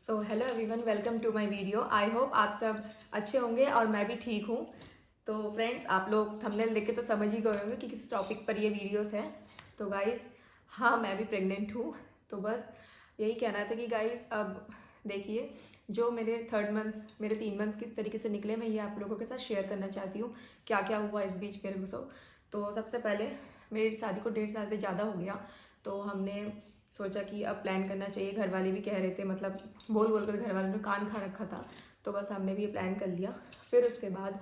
So hello everyone, welcome to my video. I hope आप सब अच्छे होंगे और मैं भी ठीक हूँ। तो फ्रेंड्स, आप लोग थंबनेल देख के तो समझ ही गए होंगे कि किस टॉपिक पर ये वीडियोस है। तो गाइस, हाँ, मैं भी प्रेग्नेंट हूँ। तो बस यही कहना था कि गाइस, अब देखिए, जो मेरे 3 मंथ्स किस तरीके से निकले, मैं ये आप लोगों के साथ शेयर करना चाहती हूँ। क्या क्या हुआ इस बीच मेरे को सब। तो सबसे पहले, मेरी शादी को 1.5 साल से ज़्यादा हो गया। तो हमने सोचा कि अब प्लान करना चाहिए। घर वाले भी कह रहे थे, मतलब बोल बोल कर घर वालों ने कान खा रखा था। तो बस हमने भी ये प्लान कर लिया। फिर उसके बाद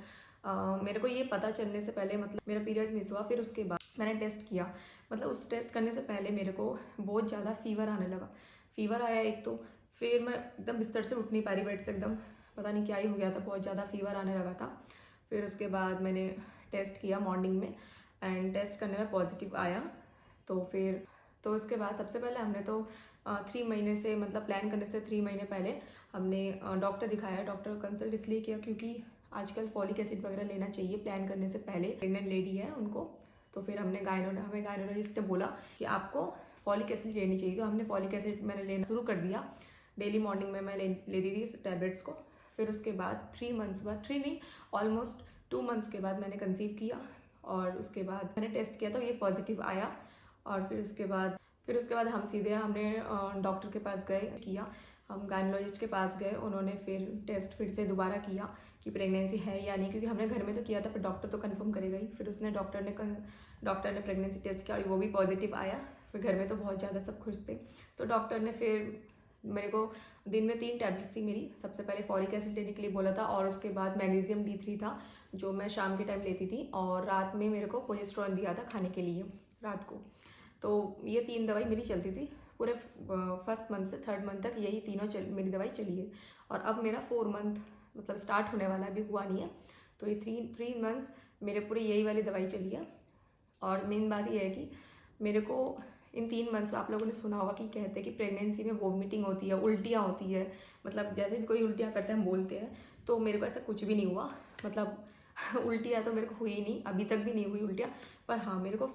मेरे को ये पता चलने से पहले, मतलब मेरा पीरियड मिस हुआ। फिर उसके बाद मैंने टेस्ट किया। मतलब उस टेस्ट करने से पहले मेरे को बहुत ज़्यादा फीवर आने लगा। फीवर आया एक तो, फिर मैं एकदम बिस्तर से उठ नहीं पा रही, बेड से एकदम पता नहीं क्या ही हो गया था, बहुत ज़्यादा फीवर आने लगा था। फिर उसके बाद मैंने टेस्ट किया मॉर्निंग में, एंड टेस्ट करने में पॉजिटिव आया। तो उसके बाद सबसे पहले हमने तो 3 महीने से, मतलब प्लान करने से 3 महीने पहले हमने डॉक्टर दिखाया। डॉक्टर कंसल्ट इसलिए किया क्योंकि आजकल फॉलिक एसिड वगैरह लेना चाहिए प्लान करने से पहले। प्रेग्नेंट लेडी है उनको। तो फिर हमें गायनोलॉजिस्ट ने बोला कि आपको फॉलिक एसिड लेनी चाहिए। तो हमने फॉलिक एसिड मैंने लेना शुरू कर दिया। डेली मॉर्निंग में मैं लेती थी इस टैबलेट्स को। फिर उसके बाद 3 मंथ्स बाद, 3 नहीं, ऑलमोस्ट 2 मंथ्स के बाद मैंने कंसीव किया। और उसके बाद मैंने टेस्ट किया तो ये पॉजिटिव आया। और फिर उसके बाद हमने डॉक्टर के पास गए किया। हम गायनोलॉजिस्ट के पास गए। उन्होंने फिर टेस्ट फिर से दोबारा किया कि प्रेगनेंसी है या नहीं, क्योंकि हमने घर में तो किया था, पर डॉक्टर तो कंफर्म करेगा ही। फिर डॉक्टर ने प्रेगनेंसी टेस्ट किया और वो भी पॉजिटिव आया। फिर घर में तो बहुत ज़्यादा सब खुश थे। तो डॉक्टर ने फिर मेरे को दिन में 3 टैबलेट्स थी मेरी। सबसे पहले फॉलिक एसिड लेने के लिए बोला था, और उसके बाद मैग्नीशियम D3 था जो मैं शाम के टाइम लेती थी, और रात में मेरे को प्रोजेस्टेरोन दिया था खाने के लिए रात को। तो ये 3 दवाई मेरी चलती थी पूरे फर्स्ट मंथ से 3rd मंथ तक। यही तीनों मेरी दवाई चली है। और अब मेरा 4 मंथ मतलब स्टार्ट होने वाला है, अभी हुआ नहीं है। तो ये 3 मंथ्स मेरे पूरे यही वाली दवाई चली है। और मेन बात ये है कि मेरे को इन 3 मंथ्स, आप लोगों ने सुना होगा कि कहते हैं कि प्रेगनेंसी में वॉमिटिंग होती है, उल्टियाँ होती है। मतलब जैसे भी कोई उल्टियाँ करते हैं हम बोलते हैं। तो मेरे को ऐसा कुछ भी नहीं हुआ। मतलब उल्टियाँ तो मेरे को हुई नहीं, अभी तक भी नहीं हुई उल्टियाँ। पर हाँ, मेरे को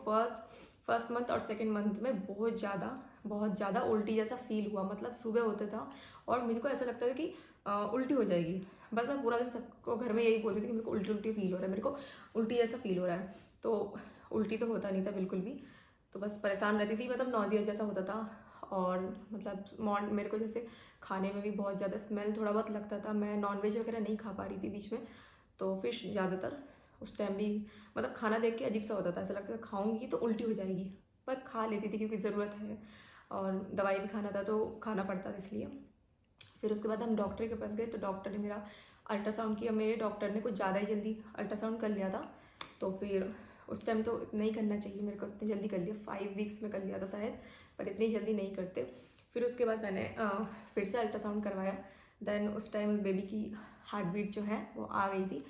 फर्स्ट मंथ और 2nd मंथ में बहुत ज़्यादा उल्टी जैसा फील हुआ। मतलब सुबह होता था और मुझको ऐसा लगता था कि उल्टी हो जाएगी। बस मैं पूरा दिन सबको घर में यही बोलती थी कि मेरे को उल्टी उल्टी फील हो रहा है, मेरे को उल्टी जैसा फील हो रहा है। तो उल्टी तो होता नहीं था बिल्कुल भी। तो बस परेशान रहती थी, मतलब नॉजिया जैसा होता था। और मतलब मेरे को जैसे खाने में भी बहुत ज़्यादा स्मेल थोड़ा बहुत लगता था। मैं नॉनवेज वगैरह नहीं खा पा रही थी बीच में, तो फिश ज़्यादातर उस टाइम भी, मतलब खाना देख के अजीब सा होता था, ऐसा लगता था खाऊंगी तो उल्टी हो जाएगी। पर खा लेती थी क्योंकि ज़रूरत है, और दवाई भी खाना था तो खाना पड़ता था इसलिए। फिर उसके बाद हम डॉक्टर के पास गए तो डॉक्टर ने मेरा अल्ट्रासाउंड किया। मेरे डॉक्टर ने कुछ ज़्यादा ही जल्दी अल्ट्रासाउंड कर लिया था। तो फिर उस टाइम तो नहीं करना चाहिए मेरे को, इतनी जल्दी कर लिया, 5 वीक्स में कर लिया था शायद, पर इतनी जल्दी नहीं करते। फिर उसके बाद मैंने फिर से अल्ट्रासाउंड करवाया। देन उस टाइम बेबी की हार्ट बीट जो है वो आ गई थी,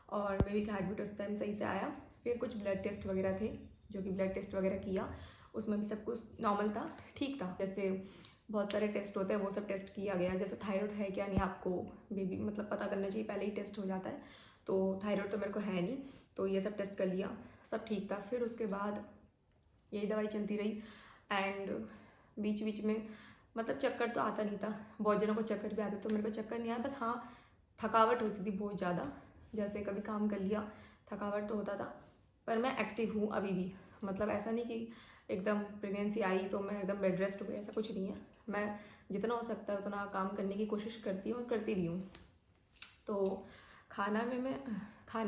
और बेबी का हार्ट बीट उस टाइम सही से आया। फिर कुछ ब्लड टेस्ट वगैरह थे, जो कि ब्लड टेस्ट वगैरह किया, उसमें भी सब कुछ नॉर्मल था, ठीक था। जैसे बहुत सारे टेस्ट होते हैं वो सब टेस्ट किया गया। जैसे थायराइड है क्या नहीं, आपको बेबी मतलब पता करना चाहिए, पहले ही टेस्ट हो जाता है। तो थायराइड तो मेरे को है नहीं, तो ये सब टेस्ट कर लिया, सब ठीक था। फिर उसके बाद यही दवाई चलती रही। एंड बीच बीच में मतलब चक्कर तो आता नहीं था। बहुत जनों को चक्कर भी आते, तो मेरे को चक्कर नहीं आया। बस हाँ, थकावट होती थी बहुत ज़्यादा। जैसे कभी काम कर लिया, थकावट तो होता था। पर मैं एक्टिव हूँ अभी भी। मतलब ऐसा नहीं कि एकदम प्रेगनेंसी आई तो मैं एकदम बेड रेस्ट हो गई, ऐसा कुछ नहीं है। मैं जितना हो सकता है उतना काम करने की कोशिश करती हूँ और करती भी हूँ। तो खाने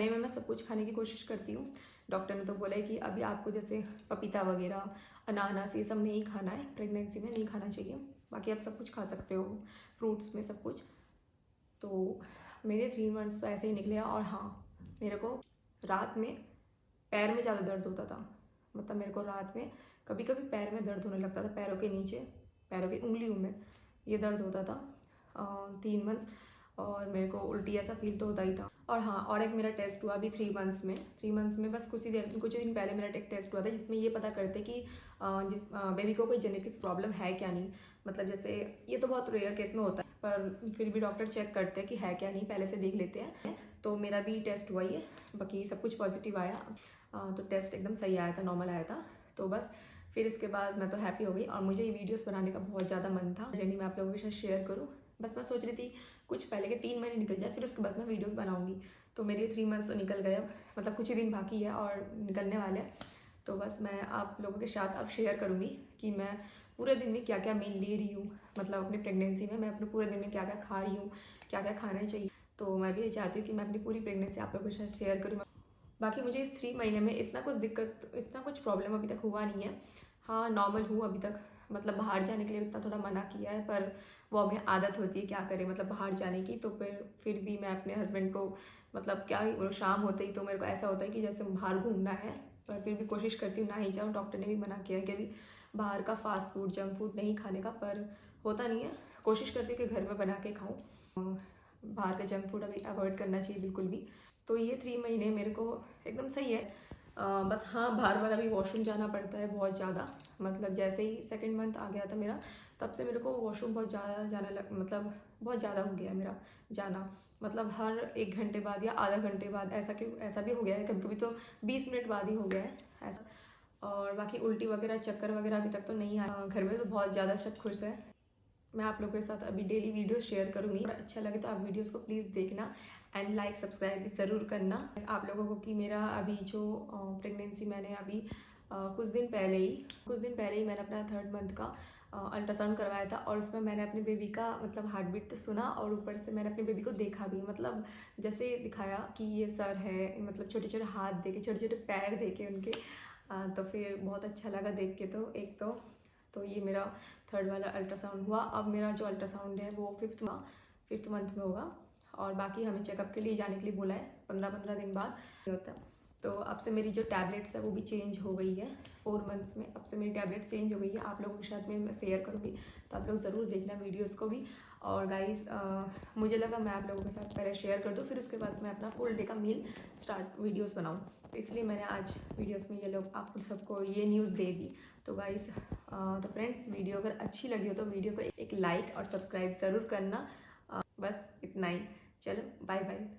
में मैं सब कुछ खाने की कोशिश करती हूँ। डॉक्टर ने तो बोला है कि अभी आपको जैसे पपीता वगैरह, अनानास, ये सब नहीं खाना है, प्रेगनेंसी में नहीं खाना चाहिए। बाकी आप सब कुछ खा सकते हो, फ्रूट्स में सब कुछ। तो मेरे 3 मंथ्स तो ऐसे ही निकले। और हाँ, मेरे को रात में पैर में ज़्यादा दर्द होता था। मतलब मेरे को रात में कभी कभी पैर में दर्द होने लगता था, पैरों के नीचे, पैरों की उंगलियों में ये दर्द होता था 3 मंथ्स। और मेरे को उल्टी ऐसा फील तो होता ही था। और हाँ, और एक मेरा टेस्ट हुआ अभी 3 मंथ्स में बस कुछ ही दिन पहले मेरा एक टेस्ट हुआ था, जिसमें ये पता करते कि जिस बेबी को कोई जेनेटिक्स प्रॉब्लम है क्या नहीं। मतलब जैसे ये तो बहुत रेयर केस में होता है, पर फिर भी डॉक्टर चेक करते हैं कि है क्या नहीं, पहले से देख लेते हैं। तो मेरा भी टेस्ट हुआ ये, बाकी सब कुछ पॉजिटिव आया। तो टेस्ट एकदम सही आया था, नॉर्मल आया था। तो बस फिर इसके बाद मैं तो हैप्पी हो गई, और मुझे ये वीडियोस बनाने का बहुत ज़्यादा मन था, जर्नी मैं आप लोगों के साथ शेयर करूँ। बस मैं सोच रही थी कुछ पहले के 3 महीने निकल जाए, फिर उसके बाद मैं वीडियो बनाऊँगी। तो मेरे 3 मंथ्स तो निकल गए, मतलब कुछ ही दिन बाकी है और निकलने वाले हैं। तो बस मैं आप लोगों के साथ अब शेयर करूँगी कि मैं पूरे दिन में क्या क्या मील ले रही हूँ, मतलब अपनी प्रेगनेंसी में मैं अपने पूरे दिन में क्या क्या खा रही हूँ, क्या क्या खाना चाहिए। तो मैं भी चाहती हूँ कि मैं अपनी पूरी प्रेगनेंसी आप लोगों के साथ शेयर करूँ। बाकी मुझे इस 3 महीने में इतना कुछ दिक्कत, इतना कुछ प्रॉब्लम अभी तक हुआ नहीं है। हाँ, नॉर्मल हूँ अभी तक, मतलब बाहर जाने के लिए इतना थोड़ा मना किया है, पर वो हमें आदत होती है, क्या करें, मतलब बाहर जाने की। तो फिर भी मैं अपने हस्बैंड को, मतलब क्या ही बोलूं, शाम होते ही तो मेरे को ऐसा होता है कि जैसे बाहर घूमना है, पर फिर भी कोशिश करती हूँ ना ही जाऊँ। डॉक्टर ने भी मना किया है कि अभी बाहर का फास्ट फूड, जंक फूड नहीं खाने का, पर होता नहीं है। कोशिश करती हूँ कि घर में बना के खाऊँ। बाहर का जंक फूड अभी अवॉइड करना चाहिए बिल्कुल भी। तो ये 3 महीने मेरे को एकदम सही है। बस हाँ, बार बार अभी वॉशरूम जाना पड़ता है बहुत ज़्यादा। मतलब जैसे ही 2nd मंथ आ गया था मेरा, तब से मेरे को वॉशरूम बहुत ज़्यादा मतलब बहुत ज़्यादा हो गया मेरा जाना। मतलब हर 1 घंटे बाद या आधा घंटे बाद, ऐसा भी हो गया है कभी कभी तो 20 मिनट बाद ही हो गया है ऐसा। और बाकी उल्टी वगैरह, चक्कर वगैरह अभी तक तो नहीं आया। घर में तो बहुत ज़्यादा सब खुश है। मैं आप लोगों के साथ अभी डेली वीडियोस शेयर करूँगी। और अच्छा लगे तो आप वीडियोस को प्लीज़ देखना एंड लाइक सब्सक्राइब भी ज़रूर करना। आप लोगों को कि मेरा अभी जो प्रेगनेंसी, मैंने अभी कुछ दिन पहले ही मैंने अपना 3rd मंथ का अल्ट्रासाउंड करवाया था। और इसमें मैंने अपने बेबी का मतलब हार्ट बीट तो सुना, और ऊपर से मैंने अपने बेबी को देखा भी। मतलब जैसे दिखाया कि ये सर है, मतलब छोटे छोटे हाथ देखे, छोटे छोटे पैर देखे उनके। तो फिर बहुत अच्छा लगा देख के। तो ये मेरा 3rd वाला अल्ट्रासाउंड हुआ। अब मेरा जो अल्ट्रासाउंड है वो 5th मंथ में होगा। और बाकी हमें चेकअप के लिए जाने के लिए बोला है 15-15 दिन बाद होता है। तो अब से मेरी जो टैबलेट्स है वो भी चेंज हो गई है 4 मंथ्स में। अब से मेरी टैबलेट चेंज हो गई है। आप लोगों के साथ में मैं शेयर करूँगी, तो आप लोग ज़रूर देखना वीडियोज़ को भी। और गाइस, मुझे लगा मैं आप लोगों के साथ पहले शेयर कर दूँ, फिर उसके बाद मैं अपना फुल डे का मील वीडियोज़ बनाऊँ। तो इसलिए मैंने आज वीडियोज़ में ये लोग आप सबको ये न्यूज़ दे दी। तो गाइस, तो फ्रेंड्स, वीडियो अगर अच्छी लगी हो तो वीडियो को एक लाइक और सब्सक्राइब ज़रूर करना। बस इतना ही। चलो, बाय बाय।